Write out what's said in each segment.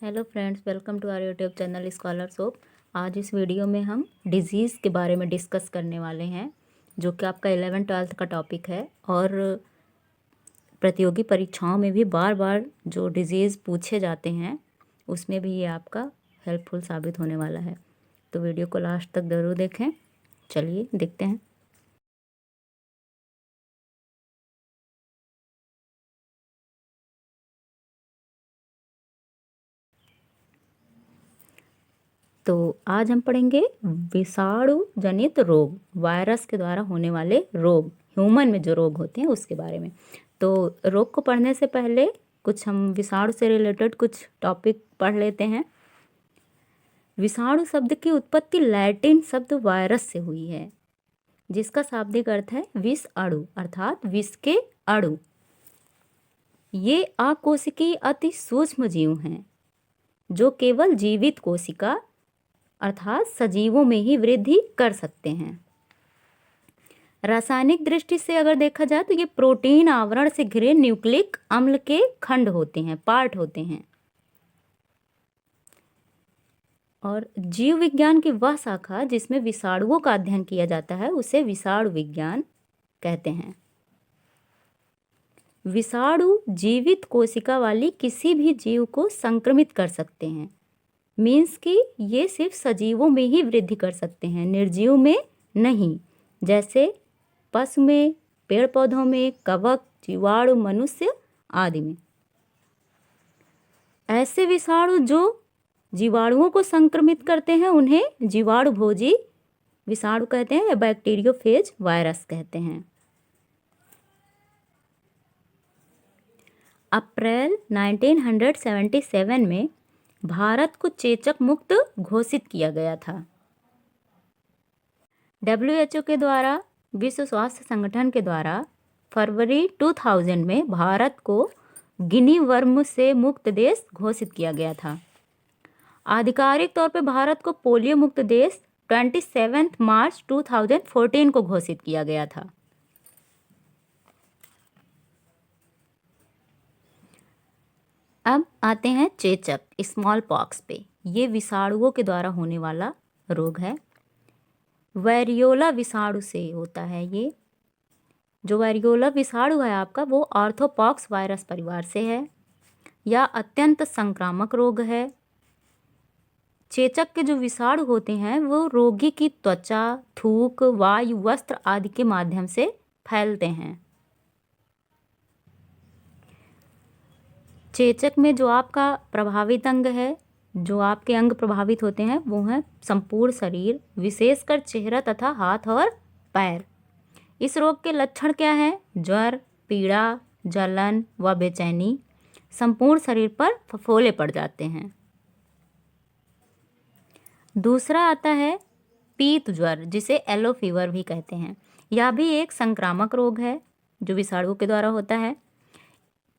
Hello friends, welcome to our YouTube channel Scholar Soap. आज इस video में हम डिजीज़ के बारे में डिस्कस करने वाले हैं, जो कि आपका 11th-12th का टॉपिक है। और प्रतियोगी परीक्षाओं में भी बार बार जो डिजीज़ पूछे जाते हैं उसमें भी ये आपका हेल्पफुल साबित होने वाला है। तो वीडियो को लास्ट तक ज़रूर देखें। चलिए देखते हैं। तो आज हम पढ़ेंगे विषाणु जनित रोग, वायरस के द्वारा होने वाले रोग, ह्यूमन में जो रोग होते हैं उसके बारे में। तो रोग को पढ़ने से पहले कुछ हम विषाणु से रिलेटेड कुछ टॉपिक पढ़ लेते हैं। विषाणु शब्द की उत्पत्ति लैटिन शब्द वायरस से हुई है, जिसका शाब्दिक अर्थ है विष अणु, अर्थात विष के अणु। ये अकोशिकीय अति सूक्ष्म जीव हैं जो केवल जीवित कोशिका अर्थात सजीवों में ही वृद्धि कर सकते हैं। रासायनिक दृष्टि से अगर देखा जाए तो ये प्रोटीन आवरण से घिरे न्यूक्लिक अम्ल के खंड होते हैं, पार्ट होते हैं। और जीव विज्ञान की वह शाखा जिसमें विषाणुओं का अध्ययन किया जाता है उसे विषाणु विज्ञान कहते हैं। विषाणु जीवित कोशिका वाली किसी भी जीव को संक्रमित कर सकते हैं, मीन्स कि ये सिर्फ सजीवों में ही वृद्धि कर सकते हैं, निर्जीव में नहीं। जैसे पशु में, पेड़ पौधों में, कवक, जीवाणु, मनुष्य आदि में। ऐसे विषाणु जो जीवाणुओं को संक्रमित करते हैं उन्हें जीवाणु भोजी विषाणु कहते हैं या बैक्टीरियोफेज वायरस कहते हैं। अप्रैल 1977 में भारत को चेचक मुक्त घोषित किया गया था। WHO के द्वारा, विश्व स्वास्थ्य संगठन के द्वारा फरवरी 2000 में भारत को गिनी वर्म से मुक्त देश घोषित किया गया था। आधिकारिक तौर पर भारत को पोलियो मुक्त देश 27 मार्च 2014 को घोषित किया गया था। अब आते हैं चेचक, स्मॉल पॉक्स पे। ये विषाणुओं के द्वारा होने वाला रोग है। वेरियोला विषाणु से होता है। ये जो वेरियोला विषाणु है आपका, वो ऑर्थोपॉक्स वायरस परिवार से है। यह अत्यंत संक्रामक रोग है। चेचक के जो विषाणु होते हैं वो रोगी की त्वचा, थूक, वायु, वस्त्र आदि के माध्यम से फैलते हैं। चेचक में जो आपका प्रभावित अंग है, जो आपके अंग प्रभावित होते हैं वो हैं संपूर्ण शरीर, विशेषकर चेहरा तथा हाथ और पैर। इस रोग के लक्षण क्या हैं? ज्वर, पीड़ा, जलन व बेचैनी। संपूर्ण शरीर पर फफोले पड़ जाते हैं। दूसरा आता है पीत ज्वर, जिसे येलो फीवर भी कहते हैं। यह भी एक संक्रामक रोग है जो विषाणु के द्वारा होता है।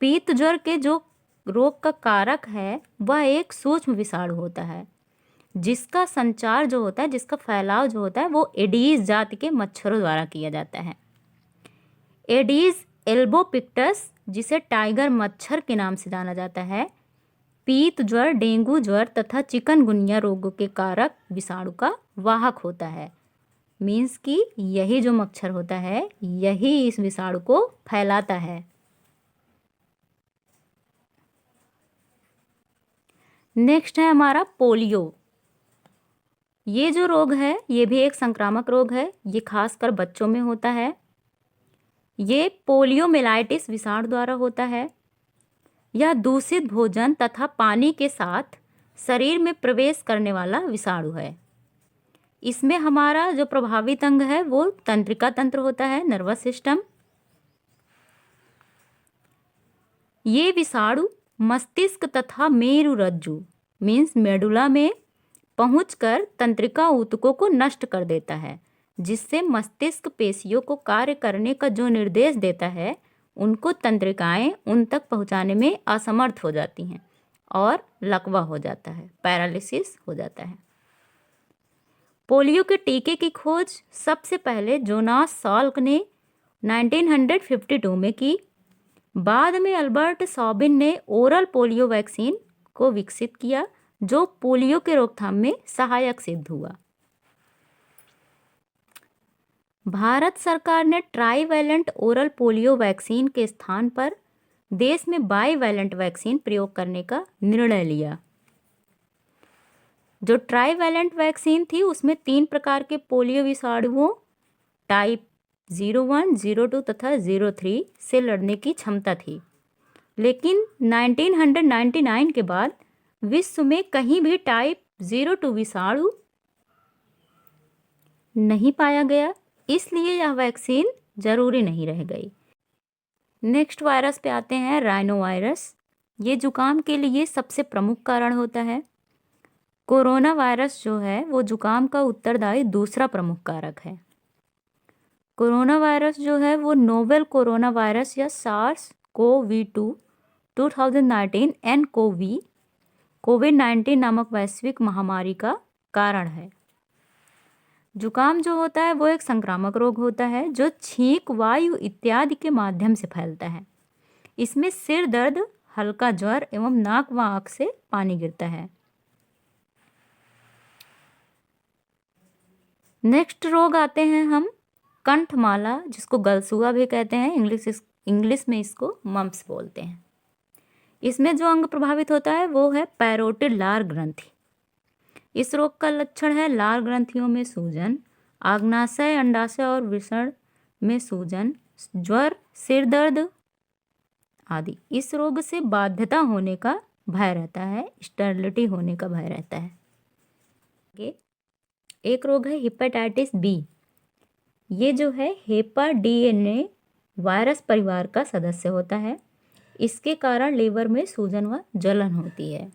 पीत ज्वर के जो रोग का कारक है वह एक सूक्ष्म विषाणु होता है, जिसका संचार जो होता है, जिसका फैलाव जो होता है वो एडीज जाति के मच्छरों द्वारा किया जाता है। एडीज एल्बोपिक्टस, जिसे टाइगर मच्छर के नाम से जाना जाता है, पीत ज्वर, डेंगू ज्वर तथा चिकनगुनिया रोगों के कारक विषाणु का वाहक होता है। मीन्स कि यही जो मच्छर होता है यही इस विषाणु को फैलाता है। नेक्स्ट है हमारा पोलियो। ये जो रोग है ये भी एक संक्रामक रोग है। ये खासकर बच्चों में होता है। ये पोलियोमेलाइटिस विषाणु द्वारा होता है। यह दूषित भोजन तथा पानी के साथ शरीर में प्रवेश करने वाला विषाणु है। इसमें हमारा जो प्रभावित अंग है वो तंत्रिका तंत्र होता है, नर्वस सिस्टम। ये विषाणु मस्तिष्क तथा मेरुरज्जु मीन्स मेडुला में पहुंचकर तंत्रिका ऊतकों को नष्ट कर देता है, जिससे मस्तिष्क पेशियों को कार्य करने का जो निर्देश देता है उनको तंत्रिकाएं उन तक पहुंचाने में असमर्थ हो जाती हैं और लकवा हो जाता है, पैरालिसिस हो जाता है। पोलियो के टीके की खोज सबसे पहले जोनास साल्क ने 1952 में की। बाद में अल्बर्ट सॉबिन ने ओरल पोलियो वैक्सीन को विकसित किया, जो पोलियो के रोकथाम में सहायक सिद्ध हुआ। भारत सरकार ने ट्राईवैलेंट ओरल पोलियो वैक्सीन के स्थान पर देश में बाईवैलेंट वैक्सीन प्रयोग करने का निर्णय लिया। जो ट्राईवैलेंट वैक्सीन थी उसमें 3 प्रकार के पोलियो विषाणुओं टाइप 01, 02 तथा 03 से लड़ने की क्षमता थी, लेकिन 1999 के बाद विश्व में कहीं भी टाइप 02 विषाणु नहीं पाया गया, इसलिए यह वैक्सीन जरूरी नहीं रह गई। नेक्स्ट वायरस पे आते हैं, राइनो वायरस। ये जुकाम के लिए सबसे प्रमुख कारण होता है। कोरोना वायरस जो है वो जुकाम का उत्तरदायी दूसरा प्रमुख कारक है। कोरोना वायरस जो है वो नोवेल कोरोना वायरस या SARS-CoV-2 2019 nCoV कोविड-19 नामक वैश्विक महामारी का कारण है। जुकाम जो होता है वो एक संक्रामक रोग होता है जो छींक, वायु इत्यादि के माध्यम से फैलता है। इसमें सिर दर्द, हल्का ज्वर एवं नाक व आंख से पानी गिरता है। नेक्स्ट रोग आते हैं हम कंठमाला, जिसको गलसुआ भी कहते हैं, इंग्लिश में इसको मम्प्स बोलते हैं। इसमें जो अंग प्रभावित होता है वो है पैरोटिड लार ग्रंथि। इस रोग का लक्षण है लार ग्रंथियों में सूजन, आग्नाशय, अंडाशय और वृषण में सूजन, ज्वर, सिर दर्द आदि। इस रोग से बाध्यता होने का भय रहता है, स्टेरिलिटी होने का भय रहता है। एक रोग है हेपेटाइटिस बी। ये जो है हेपा DNA वायरस परिवार का सदस्य होता है। इसके कारण लीवर में सूजन व जलन होती है।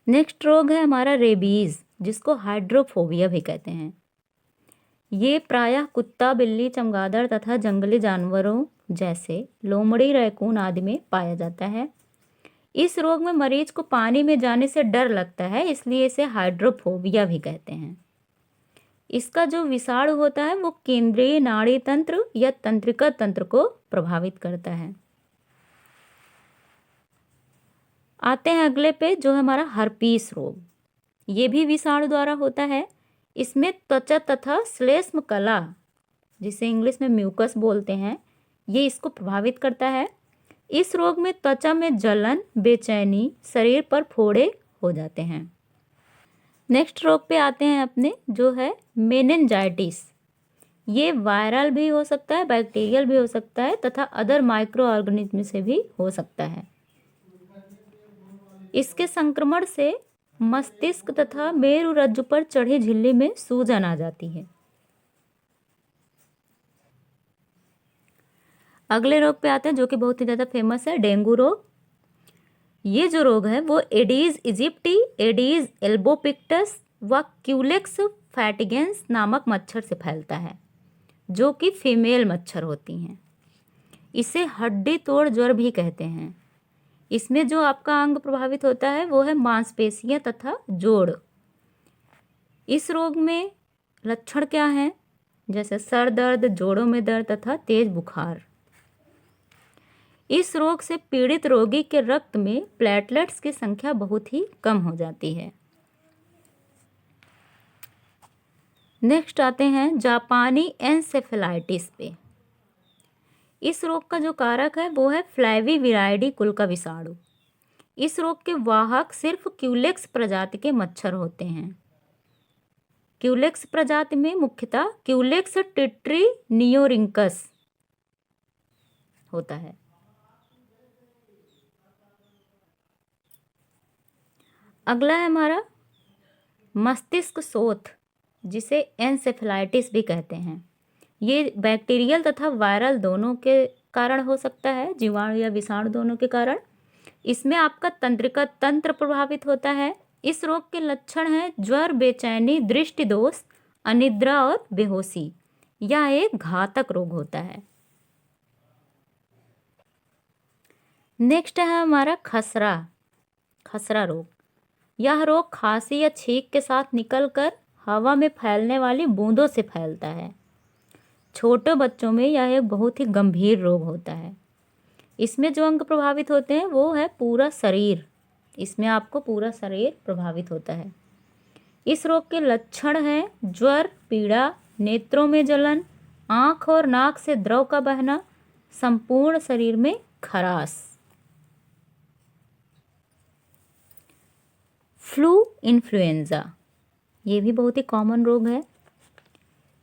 नेक्स्ट रोग है हमारा रेबीज, जिसको हाइड्रोफोबिया भी कहते हैं। ये प्रायः कुत्ता, बिल्ली, चमगादड़ तथा जंगली जानवरों जैसे लोमड़ी, रैकून आदि में पाया जाता है। इस रोग में मरीज को पानी में जाने से डर लगता है, इसलिए इसे हाइड्रोफोबिया भी कहते हैं। इसका जो विषाणु होता है वो केंद्रीय नाड़ी तंत्र या तंत्रिका तंत्र को प्रभावित करता है। आते हैं अगले पे, जो है हमारा हर्पीस रोग। ये भी विषाणु द्वारा होता है। इसमें त्वचा तथा श्लेष्म कला, जिसे इंग्लिश में म्यूकस बोलते हैं, ये इसको प्रभावित करता है। इस रोग में त्वचा में जलन, बेचैनी, शरीर पर फोड़े हो जाते हैं। नेक्स्ट रोग पे आते हैं अपने, जो है मेनिंजाइटिस। ये वायरल भी हो सकता है, बैक्टीरियल भी हो सकता है तथा अदर माइक्रो ऑर्गेनिज्म से भी हो सकता है। इसके संक्रमण से मस्तिष्क तथा मेरुरज्जु पर चढ़ी झिल्ली में सूजन आ जाती है। अगले रोग पे आते हैं जो कि बहुत ही ज़्यादा फेमस है, डेंगू रोग। ये जो रोग है वो एडीज इजिप्टी, एडीज एल्बोपिक्टस व क्यूलेक्स फैटिगेंस नामक मच्छर से फैलता है, जो कि फीमेल मच्छर होती हैं। इसे हड्डी तोड़ ज्वर भी कहते हैं। इसमें जो आपका अंग प्रभावित होता है वो है मांसपेशियां तथा जोड़। इस रोग में लक्षण क्या हैं? जैसे सर दर्द, जोड़ों में दर्द तथा तेज बुखार। इस रोग से पीड़ित रोगी के रक्त में प्लेटलेट्स की संख्या बहुत ही कम हो जाती है। नेक्स्ट आते हैं जापानी एन्सेफेलाइटिस पे। इस रोग का जो कारक है वो है फ्लैवीविराइडी कुल का विषाणु। इस रोग के वाहक सिर्फ क्यूलेक्स प्रजाति के मच्छर होते हैं। क्यूलेक्स प्रजाति में मुख्यतः क्यूलेक्स टिट्रीनियोरिंकस होता है। अगला है हमारा मस्तिष्क शोथ, जिसे एन्सेफेलाइटिस भी कहते हैं। ये बैक्टीरियल तथा वायरल दोनों के कारण हो सकता है, जीवाणु या विषाणु दोनों के कारण। इसमें आपका तंत्रिका तंत्र प्रभावित होता है। इस रोग के लक्षण हैं ज्वर, बेचैनी, दृष्टि दोष, अनिद्रा और बेहोशी। यह एक घातक रोग होता है। नेक्स्ट है हमारा खसरा रोग। यह रोग खांसी या छींक के साथ निकलकर हवा में फैलने वाली बूंदों से फैलता है। छोटे बच्चों में यह एक बहुत ही गंभीर रोग होता है। इसमें जो अंग प्रभावित होते हैं वो है पूरा शरीर, इसमें आपको पूरा शरीर प्रभावित होता है। इस रोग के लक्षण हैं ज्वर, पीड़ा, नेत्रों में जलन, आँख और नाक से द्रव का बहना, संपूर्ण शरीर में खराश। फ्लू इन्फ्लुएंजा, ये भी बहुत ही कॉमन रोग है।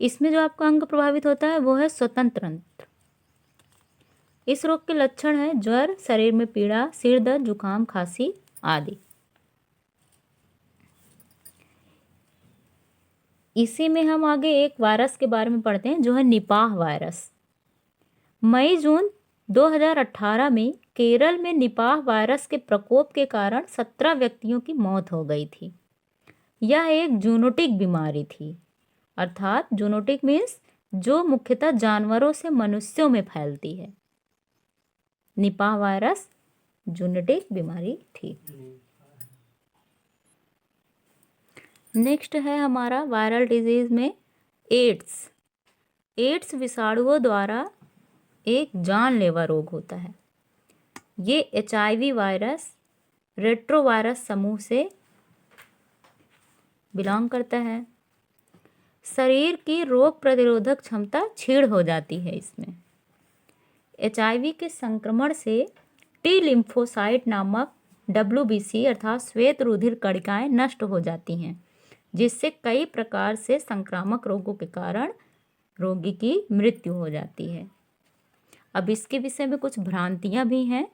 इसमें जो आपका अंग प्रभावित होता है वो है स्वतंत्र तंत्र। इस रोग के लक्षण है ज्वर, शरीर में पीड़ा, सिर दर्द, जुकाम, खांसी आदि। इसी में हम आगे एक वायरस के बारे में पढ़ते हैं जो है निपाह वायरस। मई जून 2018 में केरल में निपाह वायरस के प्रकोप के कारण 17 व्यक्तियों की मौत हो गई थी। यह एक जूनोटिक बीमारी थी, अर्थात जूनोटिक मीन्स जो मुख्यतः जानवरों से मनुष्यों में फैलती है। निपाह वायरस जूनोटिक बीमारी थी। नेक्स्ट है हमारा वायरल डिजीज में एड्स। एड्स विषाणुओं द्वारा एक जानलेवा रोग होता है। ये HIV वायरस रेट्रोवायरस समूह से बिलोंग करता है। शरीर की रोग प्रतिरोधक क्षमता क्षीण हो जाती है इसमें। HIV के संक्रमण से टी लिम्फोसाइट नामक WBC अर्थात श्वेत रुधिर कणिकाएं नष्ट हो जाती हैं, जिससे कई प्रकार से संक्रामक रोगों के कारण रोगी की मृत्यु हो जाती है। अब इसके विषय में कुछ भ्रांतियां भी हैं,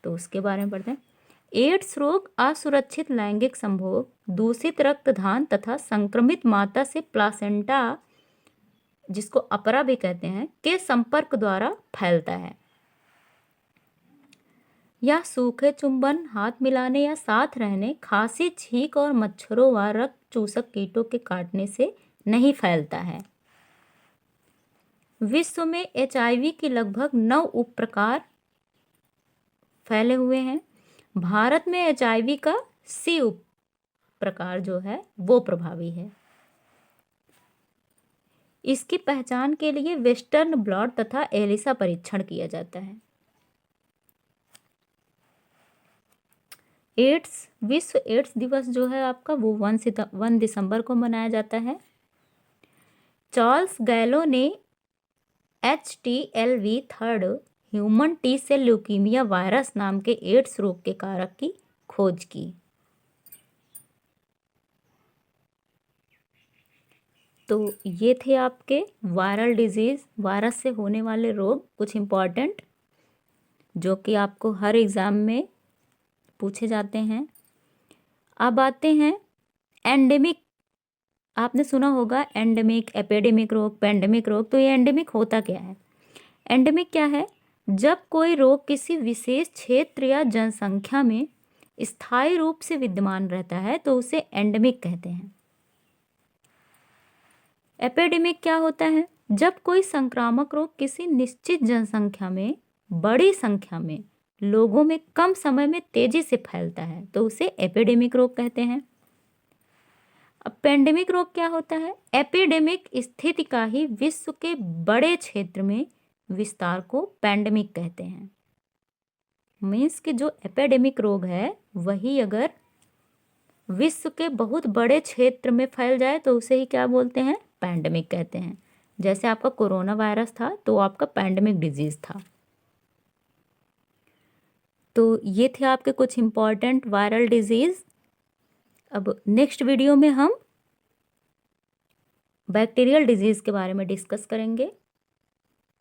तो उसके बारे में पढ़ते हैं। एड्स रोग असुरक्षित लैंगिक संभोग, दूषित रक्तदान तथा संक्रमित माता से प्लासेंटा, जिसको अपरा भी कहते हैं, के संपर्क द्वारा फैलता है। यह सूखे चुंबन, हाथ मिलाने या साथ रहने, खांसी, छींक और मच्छरों व रक्त चूसक कीटों के काटने से नहीं फैलता है। विश्व में HIV के लगभग 9 उप प्रकार फैले हुए हैं। भारत में HIV का C उप प्रकार जो है वो प्रभावी है। इसकी पहचान के लिए वेस्टर्न ब्लॉट तथा एलिसा परीक्षण किया जाता है। एड्स विश्व एड्स दिवस जो है आपका वो 1 दिसंबर को मनाया जाता है। चार्ल्स गैलो ने HTLV 3 human T cell leukaemia virus नाम के एड्स रोग के कारक की खोज की। तो ये थे आपके वायरल डिजीज, वायरस से होने वाले रोग कुछ इम्पॉर्टेंट, जो कि आपको हर एग्ज़ाम में पूछे जाते हैं। अब आते हैं एंडेमिक। आपने सुना होगा एंडेमिक, एपिडेमिक रोग, पेंडेमिक रोग। तो ये एंडेमिक होता क्या है? एंडेमिक क्या है? जब कोई रोग किसी विशेष क्षेत्र या जनसंख्या में स्थायी रूप से विद्यमान रहता है तो उसे एंडेमिक कहते हैं। एपिडेमिक क्या होता है? जब कोई संक्रामक रोग किसी निश्चित जनसंख्या में बड़ी संख्या में लोगों में कम समय में तेजी से फैलता है तो उसे एपिडेमिक रोग कहते हैं। अब पेंडेमिक रोग क्या होता है? एपिडेमिक स्थिति का ही विश्व के बड़े क्षेत्र में विस्तार को पेंडेमिक कहते हैं। मीन्स कि जो एपिडेमिक रोग है वही अगर विश्व के बहुत बड़े क्षेत्र में फैल जाए तो उसे ही क्या बोलते हैं? पेंडेमिक कहते हैं। जैसे आपका कोरोना वायरस था तो आपका पेंडेमिक डिजीज था। तो ये थे आपके कुछ इम्पॉर्टेंट वायरल डिजीज। अब नेक्स्ट वीडियो में हम बैक्टीरियल डिजीज के बारे में डिस्कस करेंगे।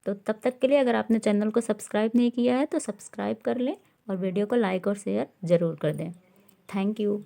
तो तब तक के लिए अगर आपने चैनल को सब्सक्राइब नहीं किया है तो सब्सक्राइब कर लें और वीडियो को लाइक और शेयर ज़रूर कर दें। Thank you.